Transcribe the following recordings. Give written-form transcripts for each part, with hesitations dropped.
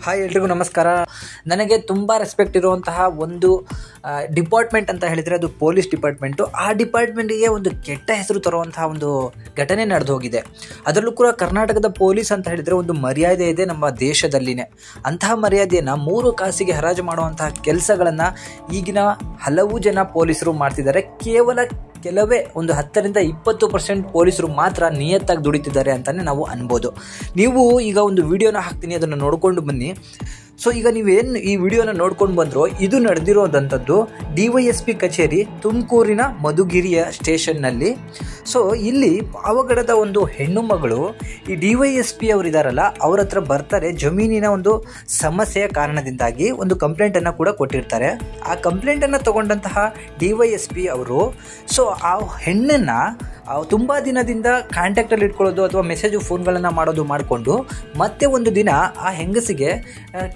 Hi ಎಲ್ರಿಗೂ ನಮಸ್ಕಾರ. ನನಗೆ ತುಂಬ ರೆಸ್ಪೆಕ್ಟ್ ಇರುವಂತಹ ಒಂದು ಡಿಪಾರ್ಟ್ಮೆಂಟ್ ಅಂತ ಹೇಳಿದರೆ ಅದು ಪೊಲೀಸ್ ಡಿಪಾರ್ಟ್ಮೆಂಟು. ಆ ಡಿಪಾರ್ಟ್ಮೆಂಟಿಗೆ ಒಂದು ಕೆಟ್ಟ ಹೆಸರು ತರುವಂತಹ ಒಂದು ಘಟನೆ ನಡೆದು ಹೋಗಿದೆ. ಅದರಲ್ಲೂ ಕೂಡ ಕರ್ನಾಟಕದ ಪೊಲೀಸ್ ಅಂತ ಹೇಳಿದರೆ ಒಂದು ಮರ್ಯಾದೆ ಇದೆ ನಮ್ಮ ದೇಶದಲ್ಲಿನೇ. ಅಂತಹ ಮರ್ಯಾದೆಯನ್ನು 3 ಕಾಸಿಗೆ ಹರಾಜು ಮಾಡುವಂತಹ ಕೆಲಸಗಳನ್ನು ಈಗಿನ ಹಲವು ಜನ ಪೊಲೀಸರು ಮಾಡ್ತಿದ್ದಾರೆ. ಕೆಲವೇ ಒಂದು 10-20% ಪೊಲೀಸರು ಮಾತ್ರ ನಿಯತ್ತಾಗಿ ದುಡಿತಿದ್ದಾರೆ ಅಂತಲೇ ನಾವು ಅನ್ಬೋದು. ನೀವು ಈಗ ಒಂದು ವಿಡಿಯೋನ ಹಾಕ್ತೀನಿ, ಅದನ್ನು ನೋಡಿಕೊಂಡು ಬನ್ನಿ. ಸೊ ಈಗ ನೀವೇನು ಈ ವಿಡಿಯೋನ ನೋಡ್ಕೊಂಡು ಬಂದರೂ ಇದು ನಡೆದಿರೋದಂಥದ್ದು DYSP ಕಚೇರಿ ತುಮಕೂರಿನ ಮಧುಗಿರಿಯ ಸ್ಟೇಷನ್ನಲ್ಲಿ. ಸೊ ಇಲ್ಲಿ ಪಾವಗಡದ ಒಂದು ಹೆಣ್ಣು ಮಗಳು ಈ DYSP ಅವರಿದ್ದಾರಲ್ಲ ಅವ್ರ ಹತ್ರ ಬರ್ತಾರೆ. ಜಮೀನಿನ ಒಂದು ಸಮಸ್ಯೆಯ ಕಾರಣದಿಂದಾಗಿ ಒಂದು ಕಂಪ್ಲೇಂಟನ್ನು ಕೂಡ ಕೊಟ್ಟಿರ್ತಾರೆ. ಆ ಕಂಪ್ಲೇಂಟನ್ನು ತಗೊಂಡಂತಹ DYSP ಅವರು ಸೊ ಆ ಹೆಣ್ಣನ್ನು ತುಂಬ ದಿನದಿಂದ ಕಾಂಟ್ಯಾಕ್ಟಲ್ಲಿ ಇಟ್ಕೊಳ್ಳೋದು ಅಥವಾ ಮೆಸೇಜು ಫೋನ್ಗಳನ್ನು ಮಾಡೋದು ಮಾಡಿಕೊಂಡು ಮತ್ತೆ ಒಂದು ದಿನ ಆ ಹೆಂಗಸಿಗೆ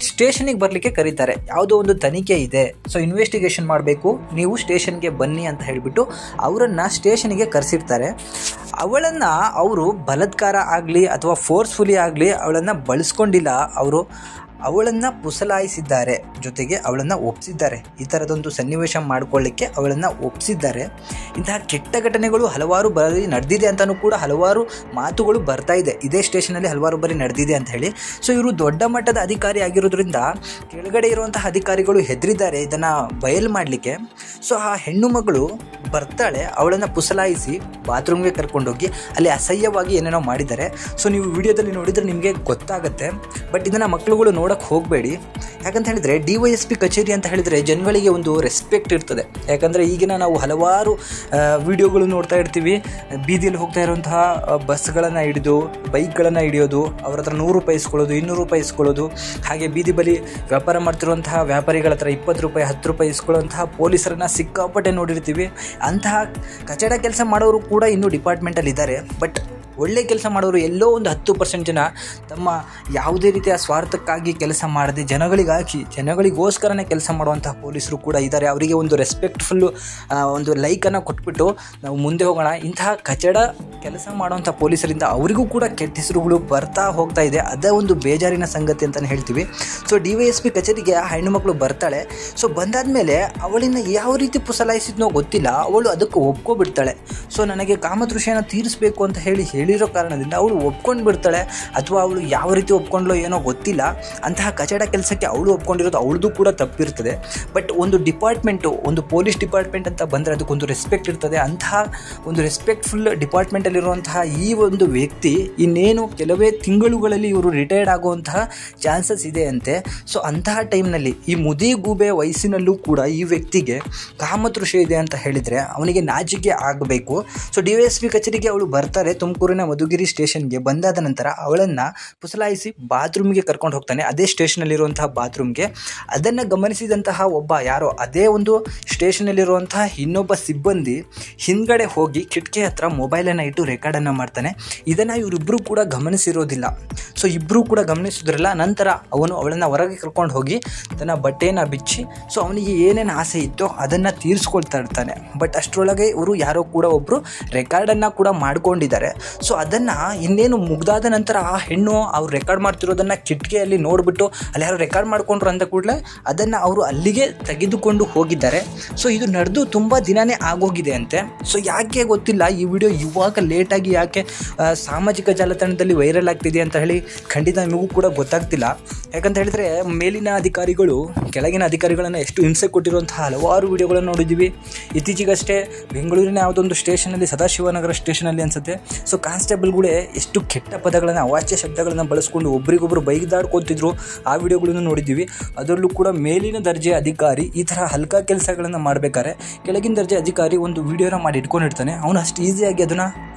ಸ್ಟೇಷನಿಗೆ ಬರಲಿಕ್ಕೆ ಕರೀತಾರೆ. ಯಾವುದೋ ಒಂದು ತನಿಖೆ ಇದೆ, ಸೊ ಇನ್ವೆಸ್ಟಿಗೇಷನ್ ಮಾಡಬೇಕು, ನೀವು ಸ್ಟೇಷನ್ಗೆ ಬನ್ನಿ ಅಂತ ಹೇಳಿಬಿಟ್ಟು ಅವರನ್ನು ಸ್ಟೇಷನಿಗೆ ಕರೆಸಿರ್ತಾರೆ. ಅವಳನ್ನು ಅವರು ಬಲಾತ್ಕಾರ ಆಗಲಿ ಅಥವಾ ಫೋರ್ಸ್ಫುಲಿ ಆಗಲಿ ಅವಳನ್ನು ಬಳಸ್ಕೊಂಡಿಲ್ಲ, ಅವಳನ್ನು ಪುಸಲಾಯಿಸಿದ್ದಾರೆ, ಜೊತೆಗೆ ಅವಳನ್ನು ಒಪ್ಪಿಸಿದ್ದಾರೆ. ಈ ಥರದೊಂದು ಸನ್ನಿವೇಶ ಮಾಡಿಕೊಳ್ಳಿಕ್ಕೆ ಅವಳನ್ನು ಒಪ್ಪಿಸಿದ್ದಾರೆ. ಇಂತಹ ಕೆಟ್ಟ ಘಟನೆಗಳು ಹಲವಾರು ಬಾರಿ ನಡೆದಿದೆ ಅಂತಲೂ ಕೂಡ ಹಲವಾರು ಮಾತುಗಳು ಬರ್ತಾ ಇದೆ. ಇದೇ ಸ್ಟೇಷನಲ್ಲಿ ಹಲವಾರು ಬಾರಿ ನಡೆದಿದೆ ಅಂತ ಹೇಳಿ. ಸೊ ಇವರು ದೊಡ್ಡ ಮಟ್ಟದ ಅಧಿಕಾರಿ ಆಗಿರೋದ್ರಿಂದ ಕೆಳಗಡೆ ಇರುವಂತಹ ಅಧಿಕಾರಿಗಳು ಹೆದರಿದ್ದಾರೆ ಇದನ್ನು ಬಯಲು ಮಾಡಲಿಕ್ಕೆ. ಸೊ ಆ ಹೆಣ್ಣು ಮಗಳು ಬರ್ತಾಳೆ, ಅವಳನ್ನು ಪುಸಲಾಯಿಸಿ ಬಾತ್ರೂಮ್ಗೆ ಕರ್ಕೊಂಡೋಗಿ ಅಲ್ಲಿ ಅಸಹ್ಯವಾಗಿ ಏನೇನೋ ಮಾಡಿದ್ದಾರೆ. ಸೊ ನೀವು ವಿಡಿಯೋದಲ್ಲಿ ನೋಡಿದರೆ ನಿಮಗೆ ಗೊತ್ತಾಗುತ್ತೆ. ಬಟ್ ಇದನ್ನು ಮಕ್ಕಳುಗಳು ನೋಡೋಕ್ಕೆ ಹೋಗಬೇಡಿ. ಯಾಕಂತ ಹೇಳಿದರೆ DYSP ಕಚೇರಿ ಅಂತ ಹೇಳಿದರೆ ಜನಗಳಿಗೆ ಒಂದು ರೆಸ್ಪೆಕ್ಟ್ ಇರ್ತದೆ. ಯಾಕಂದರೆ ಈಗಿನ ನಾವು ಹಲವಾರು ವಿಡಿಯೋಗಳು ನೋಡ್ತಾ ಇರ್ತೀವಿ. ಬೀದಿಯಲ್ಲಿ ಹೋಗ್ತಾ ಇರುವಂತಹ ಬಸ್ಗಳನ್ನು ಹಿಡಿದು ಬೈಕ್ಗಳನ್ನು ಹಿಡಿಯೋದು, ಅವ್ರ ಹತ್ರ 100 ರೂಪಾಯಿ ಇಸ್ಕೊಳ್ಳೋದು, 200 ರೂಪಾಯಿ ಇಸ್ಕೊಳ್ಳೋದು. ಹಾಗೆ ಬೀದಿ ಬಳಿ ವ್ಯಾಪಾರ ಮಾಡ್ತಿರುವಂತಹ ವ್ಯಾಪಾರಿಗಳ ಹತ್ರ 20 ರೂಪಾಯಿ 10 ರೂಪಾಯಿ ಇಸ್ಕೊಳ್ಳುವಂತಹ ಪೊಲೀಸರನ್ನು ಸಿಕ್ಕಾಪಟ್ಟೆ ನೋಡಿರ್ತೀವಿ. ಅಂತಹ ಕಚಡ ಕೆಲಸ ಮಾಡೋರು ಕೂಡ ಇನ್ನೂ ಡಿಪಾರ್ಟ್ಮೆಂಟಲ್ಲಿ ಇದ್ದಾರೆ. ಬಟ್ ಒಳ್ಳೆ ಕೆಲಸ ಮಾಡೋರು ಎಲ್ಲೋ ಒಂದು 10% ಜನ ತಮ್ಮ ಯಾವುದೇ ರೀತಿಯ ಸ್ವಾರ್ಥಕ್ಕಾಗಿ ಕೆಲಸ ಮಾಡದೆ ಜನಗಳಿಗೋಸ್ಕರನೇ ಕೆಲಸ ಮಾಡುವಂತಹ ಪೊಲೀಸರು ಕೂಡ ಇದ್ದಾರೆ. ಅವರಿಗೆ ಒಂದು ರೆಸ್ಪೆಕ್ಟ್ಫುಲ್ಲು ಒಂದು ಲೈಕನ್ನು ಕೊಟ್ಬಿಟ್ಟು ನಾವು ಮುಂದೆ ಹೋಗೋಣ. ಇಂತಹ ಕಚಡ ಕೆಲಸ ಮಾಡುವಂಥ ಪೊಲೀಸರಿಂದ ಅವರಿಗೂ ಕೂಡ ಕೆಟ್ಟ ಹೆಸರುಗಳು ಬರ್ತಾ ಹೋಗ್ತಾ ಇದೆ. ಅದೇ ಒಂದು ಬೇಜಾರಿನ ಸಂಗತಿ ಅಂತಲೇ ಹೇಳ್ತೀವಿ. ಸೊ DYSP ಕಚೇರಿಗೆ ಆ ಹೆಣ್ಣುಮಕ್ಕಳು ಬರ್ತಾಳೆ. ಸೊ ಬಂದಾದಮೇಲೆ ಅವಳನ್ನು ಯಾವ ರೀತಿ ಪುಸಲಾಯಿಸಿದ್ನೋ ಗೊತ್ತಿಲ್ಲ, ಅವಳು ಅದಕ್ಕೆ ಒಪ್ಕೊಬಿಡ್ತಾಳೆ. ಸೊ ನನಗೆ ಕಾಮತೃಷೆಯನ್ನು ತೀರಿಸಬೇಕು ಅಂತ ಹೇಳಿರೋ ಕಾರಣದಿಂದ ಅವಳು ಒಪ್ಕೊಂಡು ಬಿಡ್ತಾಳೆ. ಅಥವಾ ಅವಳು ಯಾವ ರೀತಿ ಒಪ್ಕೊಂಡ್ಲೋ ಏನೋ ಗೊತ್ತಿಲ್ಲ. ಅಂತಹ ಕಚಡ ಕೆಲಸಕ್ಕೆ ಅವಳು ಒಪ್ಕೊಂಡಿರೋದು ಅವಳದು ಕೂಡ ತಪ್ಪಿರ್ತದೆ. ಬಟ್ ಒಂದು ಡಿಪಾರ್ಟ್ಮೆಂಟು, ಒಂದು ಪೊಲೀಸ್ ಡಿಪಾರ್ಟ್ಮೆಂಟ್ ಅಂತ ಬಂದರೆ ಅದಕ್ಕೊಂದು ರೆಸ್ಪೆಕ್ಟ್ ಇರ್ತದೆ. ಅಂತಹ ಒಂದು ರೆಸ್ಪೆಕ್ಟ್ಫುಲ್ ಡಿಪಾರ್ಟ್ಮೆಂಟಲ್ಲಿರುವಂತಹ ಈ ಒಂದು ವ್ಯಕ್ತಿ ಇನ್ನೇನು ಕೆಲವೇ ತಿಂಗಳುಗಳಲ್ಲಿ ಇವರು ರಿಟೈರ್ಡ್ ಆಗುವಂತಹ ಚಾನ್ಸಸ್ ಇದೆ ಅಂತೆ. ಸೊ ಅಂತಹ ಟೈಮ್ನಲ್ಲಿ ಈ ಮುದಿಗೂಬೆ ವಯಸ್ಸಿನಲ್ಲೂ ಕೂಡ ಈ ವ್ಯಕ್ತಿಗೆ ಕಾಮತೃಷೆ ಇದೆ ಅಂತ ಹೇಳಿದರೆ ಅವನಿಗೆ ನಾಚಿಕೆ ಆಗಬೇಕು. ಸೊ DYSP ಕಚೇರಿಗೆ ಅವಳು ಬರ್ತಾರೆ, ತುಮಕೂರಿನ ಮಧುಗಿರಿ ಸ್ಟೇಷನ್ಗೆ. ಬಂದಾದ ನಂತರ ಅವಳನ್ನು ಪುಸಲಾಯಿಸಿ ಬಾತ್ರೂಮ್ಗೆ ಕರ್ಕೊಂಡು ಹೋಗ್ತಾನೆ, ಅದೇ ಸ್ಟೇಷನಲ್ಲಿರುವಂತಹ ಬಾತ್ರೂಮ್ಗೆ. ಅದನ್ನು ಗಮನಿಸಿದಂತಹ ಅದೇ ಒಂದು ಸ್ಟೇಷನಲ್ಲಿರುವಂತಹ ಇನ್ನೊಬ್ಬ ಸಿಬ್ಬಂದಿ ಹಿಂದ್ಗಡೆ ಹೋಗಿ ಕಿಟಕಿ ಹತ್ರ ಮೊಬೈಲನ್ನು ಇಟ್ಟು ರೆಕಾರ್ಡನ್ನು ಮಾಡ್ತಾನೆ. ಇದನ್ನು ಇವರಿಬ್ಬರು ಕೂಡ ಗಮನಿಸಿರೋದಿಲ್ಲ. ಸೊ ಇಬ್ಬರು ಕೂಡ ಗಮನಿಸಿದ್ರಲ್ಲ. ನಂತರ ಅವಳನ್ನು ಹೊರಗೆ ಕರ್ಕೊಂಡು ಹೋಗಿ ತನ್ನ ಬಟ್ಟೆಯನ್ನು ಬಿಚ್ಚಿ ಸೊ ಅವನಿಗೆ ಏನೇನು ಆಸೆ ಇತ್ತೋ ಅದನ್ನು ತೀರಿಸ್ಕೊಳ್ತಾ ಇರ್ತಾನೆ. ಬಟ್ ಅಷ್ಟರೊಳಗೆ ಇವರು ಯಾರೋ ಕೂಡ ಒಬ್ಬರು ರೆಕಾರ್ಡನ್ನು ಕೂಡ ಮಾಡ್ಕೊಂಡಿದ್ದಾರೆ. ಸೊ ಅದನ್ನು ಇನ್ನೇನು ಮುಗ್ದಾದ ನಂತರ ಆ ಹೆಣ್ಣು ಅವ್ರು ರೆಕಾರ್ಡ್ ಮಾಡ್ತಿರೋದನ್ನು ಕಿಟಕಿಯಲ್ಲಿ ನೋಡಿಬಿಟ್ಟು ಅಲ್ಲಿ ಯಾರು ರೆಕಾರ್ಡ್ ಮಾಡಿಕೊಂಡ್ರು ಅಂದ ಕೂಡಲೇ ಅದನ್ನು ಅವರು ಅಲ್ಲಿಗೆ ತೆಗೆದುಕೊಂಡು ಹೋಗಿದ್ದಾರೆ. ಸೊ ಇದು ನಡೆದು ತುಂಬ ದಿನವೇ ಆಗೋಗಿದೆ ಅಂತೆ. ಸೊ ಯಾಕೆ ಗೊತ್ತಿಲ್ಲ, ಈ ವಿಡಿಯೋ ಇವಾಗ ಲೇಟಾಗಿ ಯಾಕೆ ಸಾಮಾಜಿಕ ಜಾಲತಾಣದಲ್ಲಿ ವೈರಲ್ ಆಗ್ತಿದೆ ಅಂತ ಹೇಳಿ ಖಂಡಿತ ನಿಮಗೂ ಕೂಡ ಗೊತ್ತಾಗ್ತಿಲ್ಲ. ಯಾಕಂತ ಹೇಳಿದರೆ ಮೇಲಿನ ಅಧಿಕಾರಿಗಳು ಕೆಳಗಿನ ಅಧಿಕಾರಿಗಳನ್ನು ಎಷ್ಟು ಹಿಂಸೆ ಕೊಟ್ಟಿರುವಂತಹ ಹಲವಾರು ವಿಡಿಯೋಗಳನ್ನು ನೋಡಿದ್ದೀವಿ. ಇತ್ತೀಚೆಗಷ್ಟೇ ಬೆಂಗಳೂರಿನ ಯಾವುದೊಂದು ಸ್ಟೇಷನಲ್ಲಿ, ಸದಾಶಿವನಗರ ಸ್ಟೇಷನಲ್ಲಿ ಅನಿಸುತ್ತೆ, ಸೊ ಕಾನ್ಸ್ಟೇಬಲ್ಗಳೇ ಎಷ್ಟು ಕೆಟ್ಟ ಪದಗಳನ್ನು, ಅವಾಚ್ಯ ಶಬ್ದಗಳನ್ನು ಬಳಸ್ಕೊಂಡು ಒಬ್ರಿಗೊಬ್ಬರು ಬೈದಾಡ್ಕೊತಿದ್ರು. ಆ ವಿಡಿಯೋಗಳನ್ನು ನೋಡಿದ್ದೀವಿ. ಅದರಲ್ಲೂ ಕೂಡ ಮೇಲಿನ ದರ್ಜೆ ಅಧಿಕಾರಿ ಈ ಥರ ಹಲ್ಕ ಕೆಲಸಗಳನ್ನು ಮಾಡಬೇಕಾದ್ರೆ ಕೆಳಗಿನ ದರ್ಜೆ ಅಧಿಕಾರಿ ಒಂದು ವಿಡಿಯೋನ ಮಾಡಿ ಇಟ್ಕೊಂಡಿರ್ತಾನೆ. ಅವನು ಅಷ್ಟು ಈಸಿಯಾಗಿ ಅದನ್ನು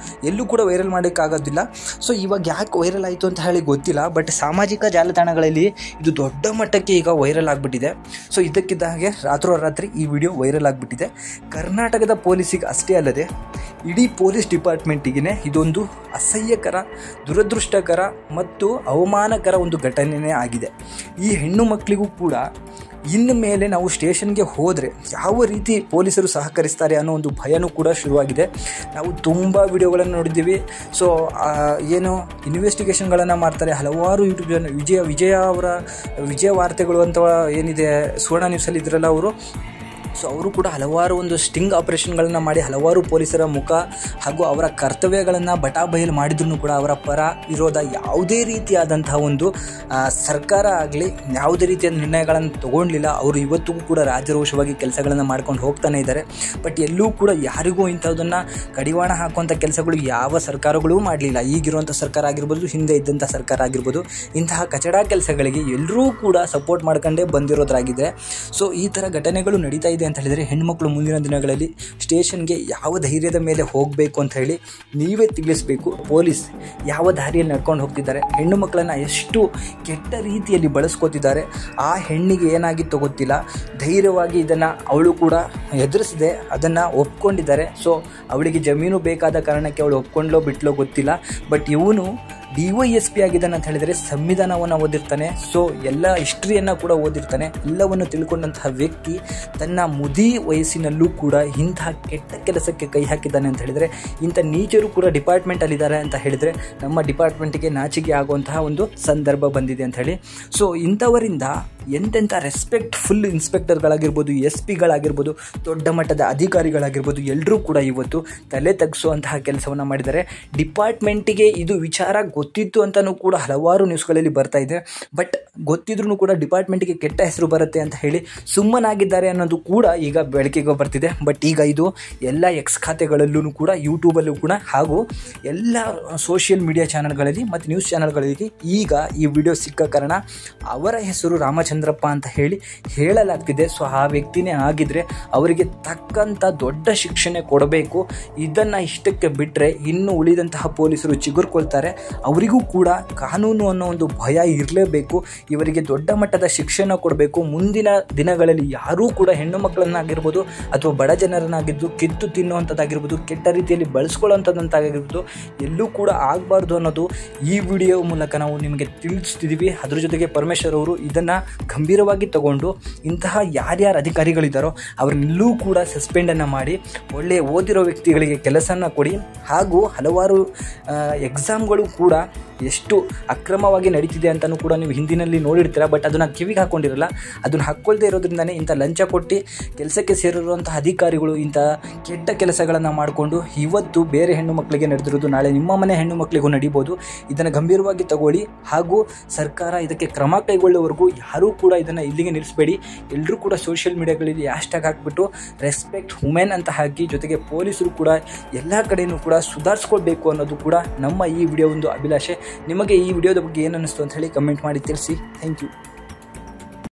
ಎಲ್ಲೂ ಕೂಡ ವೈರಲ್ ಮಾಡೋಕ್ಕಾಗೋದಿಲ್ಲ. ಸೊ ಇವಾಗ ಯಾಕೆ ವೈರಲ್ ಆಯಿತು ಅಂತ ಹೇಳಿ ಗೊತ್ತಿಲ್ಲ. ಬಟ್ ಸಾಮಾಜಿಕ ಜಾಲತಾಣಗಳಲ್ಲಿ ಇದು ದೊಡ್ಡ ಮಟ್ಟಕ್ಕೆ ಈಗ ವೈರಲ್ ಆಗಿಬಿಟ್ಟಿದೆ. ಸೊ ಇದಕ್ಕಿದ್ದ ಹಾಗೆ ರಾತ್ರೋರಾತ್ರಿ ಈ ವಿಡಿಯೋ ವೈರಲ್ ಆಗಿಬಿಟ್ಟಿದೆ. ಕರ್ನಾಟಕದ ಪೊಲೀಸಿಗೆ ಅಷ್ಟೇ ಅಲ್ಲದೆ ಇಡೀ ಪೊಲೀಸ್ ಡಿಪಾರ್ಟ್ಮೆಂಟಿಗೆ ಇದೊಂದು ಅಸಹ್ಯಕರ, ದುರದೃಷ್ಟಕರ ಮತ್ತು ಅವಮಾನಕರ ಒಂದು ಘಟನೆಯೇ ಆಗಿದೆ. ಈ ಹೆಣ್ಣು ಮಕ್ಕಳಿಗೂ ಕೂಡ ಇನ್ನು ಮೇಲೆ ನಾವು ಸ್ಟೇಷನ್ಗೆ ಹೋದರೆ ಯಾವ ರೀತಿ ಪೊಲೀಸರು ಸಹಕರಿಸ್ತಾರೆ ಅನ್ನೋ ಒಂದು ಭಯನೂ ಕೂಡ ಶುರುವಾಗಿದೆ. ನಾವು ತುಂಬ ವಿಡಿಯೋಗಳನ್ನು ನೋಡಿದ್ದೀವಿ. ಸೊ ಏನು ಇನ್ವೆಸ್ಟಿಗೇಷನ್ಗಳನ್ನು ಮಾಡ್ತಾರೆ ಹಲವಾರು ಯೂಟ್ಯೂಬ್ ಚಾನಲ್, ವಿಜಯ ಅವರ ವಿಜಯ ವಾರ್ತೆಗಳು ಅಂತ ಏನಿದೆ ಸುವರ್ಣ ನ್ಯೂಸಲ್ಲಿ ಇದ್ರಲ್ಲ ಅವರು, ಸೊ ಅವರು ಕೂಡ ಹಲವಾರು ಒಂದು ಸ್ಟಿಂಗ್ ಆಪರೇಷನ್ಗಳನ್ನು ಮಾಡಿ ಹಲವಾರು ಪೊಲೀಸರ ಮುಖ ಹಾಗೂ ಅವರ ಕರ್ತವ್ಯಗಳನ್ನು ಬಟಾಬಯಲು ಮಾಡಿದ್ರೂ ಕೂಡ ಅವರ ಪರ ವಿರೋಧ ಯಾವುದೇ ರೀತಿಯಾದಂತಹ ಒಂದು ಸರ್ಕಾರ ಆಗಲಿ ಯಾವುದೇ ರೀತಿಯ ನಿರ್ಣಯಗಳನ್ನು ತೊಗೊಳ್ಲಿಲ್ಲ. ಅವರು ಇವತ್ತಿಗೂ ಕೂಡ ರಾಜರೋಷವಾಗಿ ಕೆಲಸಗಳನ್ನು ಮಾಡ್ಕೊಂಡು ಹೋಗ್ತಾನೆ ಇದ್ದಾರೆ. ಬಟ್ ಎಲ್ಲೂ ಕೂಡ ಯಾರಿಗೂ ಇಂಥದ್ದನ್ನು ಕಡಿವಾಣ ಹಾಕುವಂಥ ಕೆಲಸಗಳು ಯಾವ ಸರ್ಕಾರಗಳೂ ಮಾಡಲಿಲ್ಲ. ಈಗಿರುವಂಥ ಸರ್ಕಾರ ಆಗಿರ್ಬೋದು, ಹಿಂದೆ ಇದ್ದಂಥ ಸರ್ಕಾರ ಆಗಿರ್ಬೋದು, ಇಂತಹ ಕಚಡ ಕೆಲಸಗಳಿಗೆ ಎಲ್ಲರೂ ಕೂಡ ಸಪೋರ್ಟ್ ಮಾಡ್ಕೊಂಡೇ ಬಂದಿರೋದ್ರಾಗಿದೆ. ಸೊ ಈ ಥರ ಘಟನೆಗಳು ನಡೀತಾ ಇದೆ ಅಂತ ಹೇಳಿದರೆ ಹೆಣ್ಣುಮಕ್ಕಳು ಮುಂದಿನ ದಿನಗಳಲ್ಲಿ ಸ್ಟೇಷನ್ಗೆ ಯಾವ ಧೈರ್ಯದ ಮೇಲೆ ಹೋಗಬೇಕು ಅಂತ ಹೇಳಿ ನೀವೇ ತಿಳಿಸಬೇಕು. ಪೊಲೀಸ್ ಯಾವ ದಾರಿಯಲ್ಲಿ ನಡ್ಕೊಂಡು ಹೋಗ್ತಿದ್ದಾರೆ, ಹೆಣ್ಣು ಮಕ್ಕಳನ್ನು ಎಷ್ಟು ಕೆಟ್ಟ ರೀತಿಯಲ್ಲಿ ಬಳಸ್ಕೋತಿದ್ದಾರೆ, ಆ ಹೆಣ್ಣಿಗೆ ಏನಾಗಿತ್ತು ಗೊತ್ತಿಲ್ಲ, ಧೈರ್ಯವಾಗಿ ಇದನ್ನು ಅವಳು ಕೂಡ ಎದುರಿಸದೆ ಅದನ್ನು ಒಪ್ಕೊಂಡಿದ್ದಾರೆ. ಸೊ ಅವಳಿಗೆ ಜಮೀನು ಬೇಕಾದ ಕಾರಣಕ್ಕೆ ಅವಳು ಒಪ್ಕೊಂಡ್ಲೋ ಬಿಟ್ಲೋ ಗೊತ್ತಿಲ್ಲ. ಬಟ್ ಇವನು DYSP ಆಗಿದ್ದಾನೆ ಅಂತ ಹೇಳಿದರೆ ಸಂವಿಧಾನವನ್ನು ಓದಿರ್ತಾನೆ. ಸೊ ಎಲ್ಲ ಹಿಸ್ಟ್ರಿಯನ್ನು ಕೂಡ ಓದಿರ್ತಾನೆ. ಎಲ್ಲವನ್ನು ತಿಳ್ಕೊಂಡಂತಹ ವ್ಯಕ್ತಿ ತನ್ನ ಮುದಿ ವಯಸ್ಸಿನಲ್ಲೂ ಕೂಡ ಇಂತಹ ಕೆಟ್ಟ ಕೆಲಸಕ್ಕೆ ಕೈ ಹಾಕಿದ್ದಾನೆ ಅಂತ ಹೇಳಿದರೆ, ಇಂಥ ನೀಚರು ಕೂಡ ಡಿಪಾರ್ಟ್ಮೆಂಟಲ್ಲಿದ್ದಾರೆ ಅಂತ ಹೇಳಿದರೆ ನಮ್ಮ ಡಿಪಾರ್ಟ್ಮೆಂಟಿಗೆ ನಾಚಿಕೆ ಆಗುವಂತಹ ಒಂದು ಸಂದರ್ಭ ಬಂದಿದೆ ಅಂತ ಹೇಳಿ. ಸೊ ಇಂಥವರಿಂದ ಎಂತೆಂಥ ರೆಸ್ಪೆಕ್ಟ್ಫುಲ್ ಇನ್ಸ್ಪೆಕ್ಟರ್ಗಳಾಗಿರ್ಬೋದು, SP ಗಳಾಗಿರ್ಬೋದು, ದೊಡ್ಡ ಮಟ್ಟದ ಅಧಿಕಾರಿಗಳಾಗಿರ್ಬೋದು, ಎಲ್ಲರೂ ಕೂಡ ಇವತ್ತು ತಲೆ ತಗ್ಗಿಸುವಂತಹ ಕೆಲಸವನ್ನು ಮಾಡಿದ್ದಾರೆ. ಡಿಪಾರ್ಟ್ಮೆಂಟಿಗೆ ಇದು ವಿಚಾರ ಗೊತ್ತಿತ್ತು ಅಂತಲೂ ಕೂಡ ಹಲವಾರು ನ್ಯೂಸ್ಗಳಲ್ಲಿ ಬರ್ತಾ ಇದೆ. ಬಟ್ ಗೊತ್ತಿದ್ರೂ ಕೂಡ ಡಿಪಾರ್ಟ್ಮೆಂಟಿಗೆ ಕೆಟ್ಟ ಹೆಸರು ಬರುತ್ತೆ ಅಂತ ಹೇಳಿ ಸುಮ್ಮನಾಗಿದ್ದಾರೆ ಅನ್ನೋದು ಕೂಡ ಈಗ ಬೆಳಕಿಗೆ ಬರ್ತಿದೆ. ಬಟ್ ಈಗ ಇದು ಎಲ್ಲ X ಖಾತೆಗಳಲ್ಲೂ ಕೂಡ, ಯೂಟ್ಯೂಬಲ್ಲೂ ಕೂಡ ಹಾಗೂ ಎಲ್ಲ ಸೋಷಿಯಲ್ ಮೀಡಿಯಾ ಚಾನಲ್ಗಳಲ್ಲಿ ಮತ್ತು ನ್ಯೂಸ್ ಚಾನಲ್ಗಳಲ್ಲಿ ಈಗ ಈ ವಿಡಿಯೋ ಸಿಕ್ಕ ಕಾರಣ ಅವರ ಹೆಸರು ರಾಮಚಂದ್ರಪ್ಪ ಅಂತ ಹೇಳಿ ಹೇಳಲಾಗ್ತಿದೆ. ಸೊ ಆ ವ್ಯಕ್ತಿನೇ ಆಗಿದ್ದರೆ ಅವರಿಗೆ ತಕ್ಕಂಥ ದೊಡ್ಡ ಶಿಕ್ಷೆ ಕೊಡಬೇಕು. ಇದನ್ನು ಇಷ್ಟಕ್ಕೆ ಬಿಟ್ಟರೆ ಇನ್ನು ಉಳಿದಂತಹ ಪೊಲೀಸರು ಚಿಗುರ್ಕೊಳ್ತಾರೆ. ಅವರಿಗೂ ಕೂಡ ಕಾನೂನು ಅನ್ನೋ ಒಂದು ಭಯ ಇರಲೇಬೇಕು. ಇವರಿಗೆ ದೊಡ್ಡ ಮಟ್ಟದ ಶಿಕ್ಷಣ ಕೊಡಬೇಕು. ಮುಂದಿನ ದಿನಗಳಲ್ಲಿ ಯಾರೂ ಕೂಡ ಹೆಣ್ಣು ಮಕ್ಕಳನ್ನಾಗಿರ್ಬೋದು ಅಥವಾ ಬಡ ಜನರನ್ನಾಗಿದ್ದು ಕಿತ್ತು ತಿನ್ನುವಂಥದ್ದಾಗಿರ್ಬೋದು, ಕೆಟ್ಟ ರೀತಿಯಲ್ಲಿ ಬಳಸ್ಕೊಳ್ಳೋಂಥದ್ದಂತಾಗಿರ್ಬೋದು, ಎಲ್ಲೂ ಕೂಡ ಆಗಬಾರ್ದು ಅನ್ನೋದು ಈ ವಿಡಿಯೋ ಮೂಲಕ ನಾವು ನಿಮಗೆ ತಿಳಿಸ್ತಿದ್ದೀವಿ. ಅದ್ರ ಜೊತೆಗೆ ಪರಮೇಶ್ವರ್ ಅವರು ಇದನ್ನು ಗಂಭೀರವಾಗಿ ತಗೊಂಡು ಇಂತಹ ಯಾರ್ಯಾರು ಅಧಿಕಾರಿಗಳಿದ್ದಾರೋ ಅವ್ರನ್ನೆಲ್ಲೂ ಕೂಡ ಸಸ್ಪೆಂಡನ್ನು ಮಾಡಿ ಒಳ್ಳೆಯ ಓದಿರೋ ವ್ಯಕ್ತಿಗಳಿಗೆ ಕೆಲಸನ ಕೊಡಿ. ಹಾಗೂ ಹಲವಾರು ಎಕ್ಸಾಮ್ಗಳು ಕೂಡ ಎಷ್ಟು ಅಕ್ರಮವಾಗಿ ನಡೀತಿದೆ ಅಂತಲೂ ಕೂಡ ನೀವು ಹಿಂದಿನಲ್ಲಿ ನೋಡಿರ್ತೀರ. ಬಟ್ ಅದನ್ನು ಕಿವಿಗೆ ಹಾಕ್ಕೊಂಡಿರಲ್ಲ. ಅದನ್ನು ಹಾಕ್ಕೊಳ್ದೇ ಇರೋದ್ರಿಂದನೇ ಇಂಥ ಲಂಚ ಕೊಟ್ಟು ಕೆಲಸಕ್ಕೆ ಸೇರಿರುವಂಥ ಅಧಿಕಾರಿಗಳು ಇಂಥ ಕೆಟ್ಟ ಕೆಲಸಗಳನ್ನು ಮಾಡಿಕೊಂಡು ಇವತ್ತು ಬೇರೆ ಹೆಣ್ಣು ಮಕ್ಕಳಿಗೆ ನಡೆದಿರೋದು ನಾಳೆ ನಿಮ್ಮ ಮನೆ ಹೆಣ್ಣು ಮಕ್ಕಳಿಗೂ ನಡೀಬೋದು. ಇದನ್ನು ಗಂಭೀರವಾಗಿ ತಗೊಳ್ಳಿ. ಹಾಗೂ ಸರ್ಕಾರ ಇದಕ್ಕೆ ಕ್ರಮ ಕೈಗೊಳ್ಳುವವರೆಗೂ ಯಾರೂ ಕೂಡ ಇದನ್ನು ಇಲ್ಲಿಗೆ ನಿಲ್ಲಿಸಬೇಡಿ. ಎಲ್ಲರೂ ಕೂಡ ಸೋಷಿಯಲ್ ಮೀಡಿಯಾಗಳಲ್ಲಿ ಹ್ಯಾಶ್ಟ್ಯಾಗ್ ಹಾಕಿಬಿಟ್ಟು ರೆಸ್ಪೆಕ್ಟ್ ವುಮೆನ್ ಅಂತ ಹಾಕಿ, ಜೊತೆಗೆ ಪೊಲೀಸರು ಕೂಡ ಎಲ್ಲ ಕಡೆಯೂ ಕೂಡ ಸುಧಾರಿಸ್ಕೊಳ್ಬೇಕು ಅನ್ನೋದು ಕೂಡ ನಮ್ಮ ಈ ವಿಡಿಯೋ ಒಂದು ಅಭಿಲಾಷೆ. ನಿಮಗೆ ಈ ವಿಡಿಯೋದ ಬಗ್ಗೆ ಏನು ಅನ್ನಿಸ್ತು ಅಂತ ಹೇಳಿ ಕಮೆಂಟ್ ಮಾಡಿ ತಿಳಿಸಿ. Thank you.